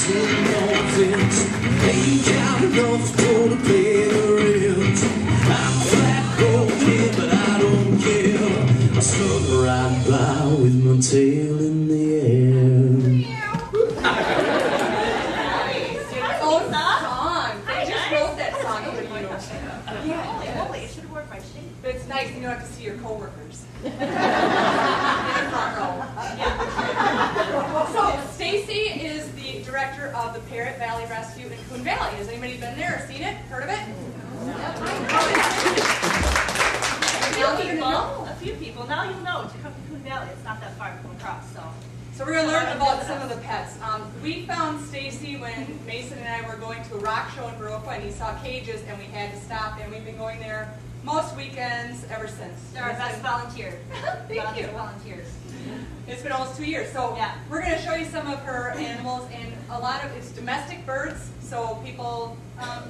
sitting on the fence, ain't counting enough to pay the rent. I'm flat broke here, but I don't care. I snuck right by with my tail in the air. Old song. They just wrote that song for you. Yeah, holy, it should have worn my shade. But it's nice you don't have to see your coworkers. So Stacy is the director of the Parrot Valley Rescue in Coon Valley. Has anybody been there or seen it? Heard of it? A few people. Now you'll know. To come to Coon Valley, it's not that far to come across. So we're going to learn about some of the pets. We found Stacy when Mason and I were going to a rock show in Baroka, and he saw cages, and we had to stop, and we've been going there most weekends ever since. They're our best volunteers. Thank you. Volunteers. It's been almost 2 years. So yeah. We're going to show you some of her animals, and a lot of it's domestic birds. So people,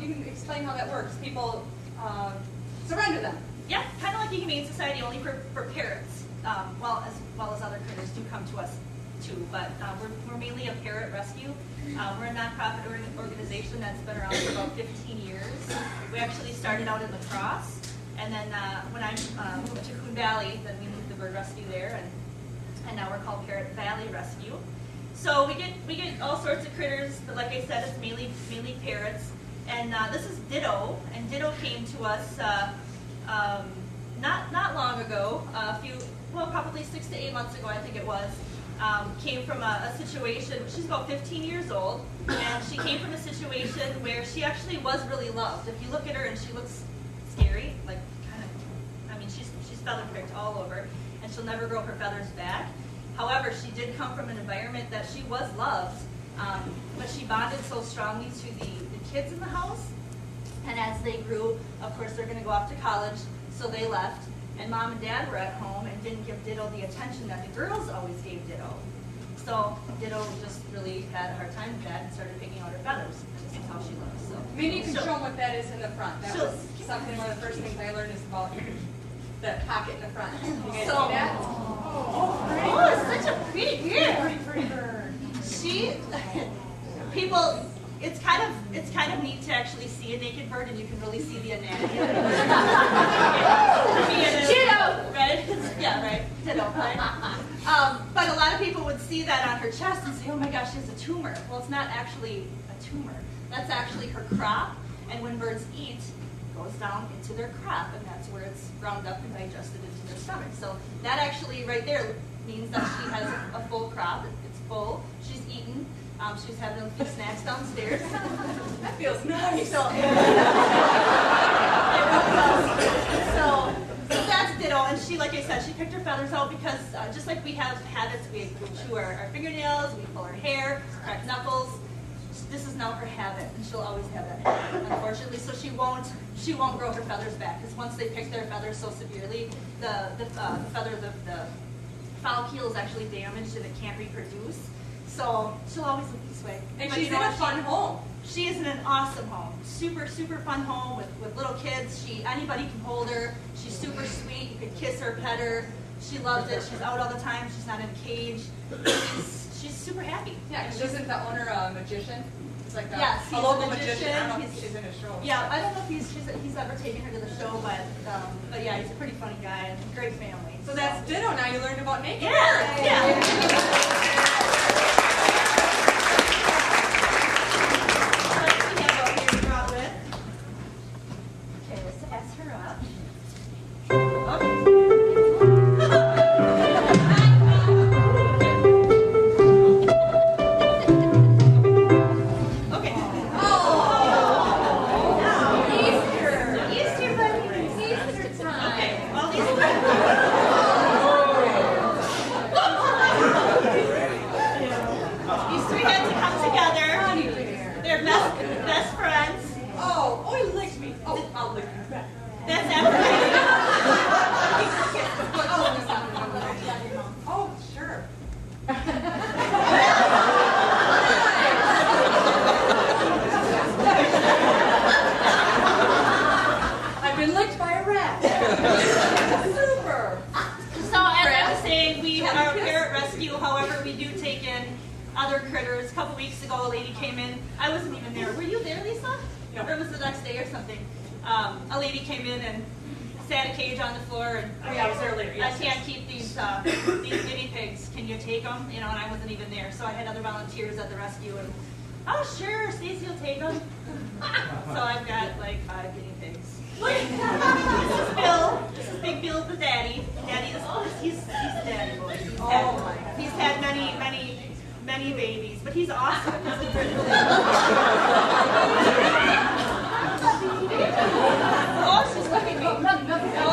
you can explain how that works. People surrender them. Yeah, kind of like the Humane Society, only for parrots. Well as other critters do come to us too. But we're mainly a parrot rescue. We're a nonprofit organization that's been around for about 15 years. We actually started out in La Crosse, and then when I moved to Coon Valley, then we moved the bird rescue there, and now we're called Parrot Valley Rescue. So we get all sorts of critters, but like I said, it's mainly parrots. And this is Ditto, and Ditto came to us not long ago, probably 6 to 8 months ago, I think it was. Came from a situation. She's about 15 years old, and she came from a situation where she actually was really loved. If you look at her, and she looks scary, like kind of. I mean, she's feather pricked all over, and she'll never grow her feathers back. However, she did come from an environment that she was loved, but she bonded so strongly to the kids in the house. And as they grew, of course, they're going to go off to college, so they left. And Mom and Dad were at home and didn't give Ditto the attention that the girls always gave Ditto. So Ditto just really had a hard time with that and started picking out her feathers. And this is how she looks. So Maybe you can show them what that is in the front. That was something, one of the first things I learned is about the pocket in the front. You guys see that? Oh, it's such a pretty bird. Pretty bird. It's kind of neat to actually see a naked bird, and you can really see the anatomy of it. Ditto, right? Yeah, right. Ditto, right? But a lot of people would see that on her chest and say, "Oh my gosh, she has a tumor." Well, it's not actually a tumor. That's actually her crop, and when birds eat, it goes down into their crop, and that's where it's ground up and digested into their stomach. So that actually right there means that she has a full crop. It's full. She's eaten. She's having a few snacks downstairs. That feels nice. So that's Ditto, and she, like I said, she picked her feathers out because just like we have habits, we chew our fingernails, we pull our hair, crack knuckles. This is now her habit, and she'll always have that habit, unfortunately. So she won't grow her feathers back because once they pick their feathers so severely, the follicle is actually damaged and it can't reproduce. So she'll always look this way. And she's in a fun home. She is in an awesome home. Super, super fun home with little kids. Anybody can hold her. She's super sweet. You can kiss her, pet her. She loves it. She's out all the time. She's not in a cage. She's super happy. Yeah, because isn't the owner a magician? It's like yes, a local magician. I don't know if he's in a show. Yeah, I don't know if he's ever taken her to the show, but yeah, he's a pretty funny guy and great family. So that's Ditto. Now you learned about naked birds. Yeah. weeks ago, a lady came in. I wasn't even there. Were you there, Lisa? No. Or it was the next day or something. A lady came in and sat a cage on the floor, and Oh, yeah, I was there later, yes, I can't keep these guinea pigs. Can you take them? You know, and I wasn't even there. So I had other volunteers at the rescue, and oh sure, Stacy will take them. So I've got like 5 guinea pigs. This is Bill. This is Big Bill, the daddy. Daddy is he's the daddy boy. He's had many babies, but he's awesome. He's really oh, she's looking at me. Oh.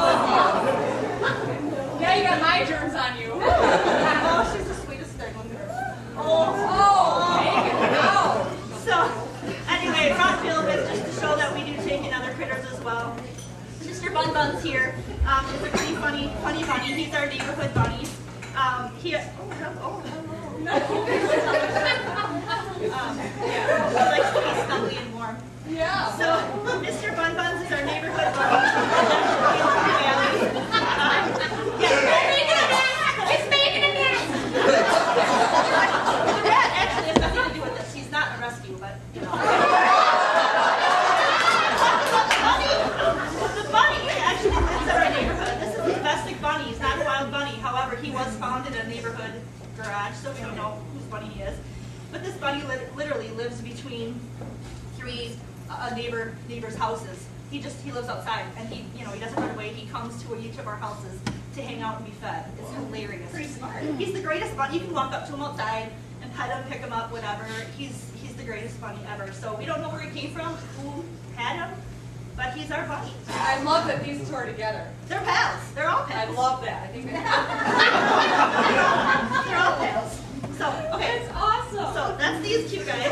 Yeah, you got my germs on you. Oh, she's the sweetest thing. Oh, so anyway, brought Bill with just to show that we do take in other critters as well. Mr. Bun Bun's here. He's a pretty funny bunny. He's our neighborhood bunny. He likes to be snuggly and warm. Yeah. So Mr. Bun Buns is our neighborhood bunny. It's making a mess. That actually has nothing to do with this. He's not a rescue, but you know. The bunny actually lives in our neighborhood. This is a domestic bunny. He's not a wild bunny. However, he was found in a neighborhood garage, so we don't know whose bunny he is. But this bunny literally lives between 3 neighbors' houses. He lives outside, and he doesn't run away. He comes to each of our houses to hang out and be fed. It's hilarious. Pretty smart. He's the greatest bunny. You can walk up to him outside and pet him, pick him up, whatever. He's the greatest bunny ever. So we don't know where he came from, who had him, but he's our bunny. I love that these two are together. They're pals. They're all I pals. love that. I think They're all pals. So, okay. That's awesome. So that's these cute guys.